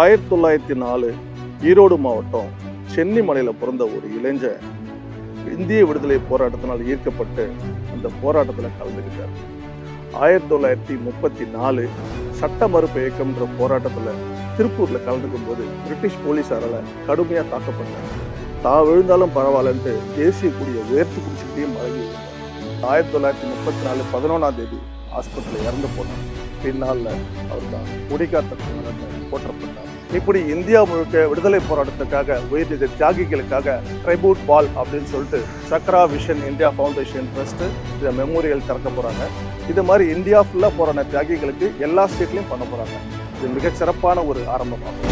1904 ஈரோடு மாவட்டம் சென்னிமலையில் பிறந்த ஒரு இளைஞர் இந்திய விடுதலை போராட்டத்தினால் ஈர்க்கப்பட்டு அந்த போராட்டத்தில் கலந்துக்கிட்டார். 1934 சட்ட மறுப்பு இயக்கம்ன்ற போராட்டத்தில் திருப்பூரில் கலந்துக்கும் போது பிரிட்டிஷ் போலீஸாரால் கடுமையாக தாக்கப்பட்டார். தான் விழுந்தாலும் பரவாயில்லன்ட்டு தேசிய கொடியை உயர்த்தி குடிச்சுக்கிட்டே மழங்கி விட்டார். 1934 11ஆம் தேதி ஹாஸ்பிட்டலில் இறந்து போனார். பின்னால் அவர் தான் கொடிக்காத்த போற்றப்பட்டார். இப்படி இந்தியா முழுக்க விடுதலை போராட்டத்துக்காக உயிர்நீத்த தியாகிகளுக்காக ட்ரைபூட் பால் அப்படின்னு சொல்லிட்டு Chakra vision India foundation trust இதை மெமோரியல் திறக்க போறாங்க. இது மாதிரி இந்தியா ஃபுல்லாக போராடின தியாகிகளுக்கு எல்லா ஸ்டேட்லையும் பண்ண போறாங்க. இது மிகச்சிறப்பான ஒரு ஆரம்பமாகும்.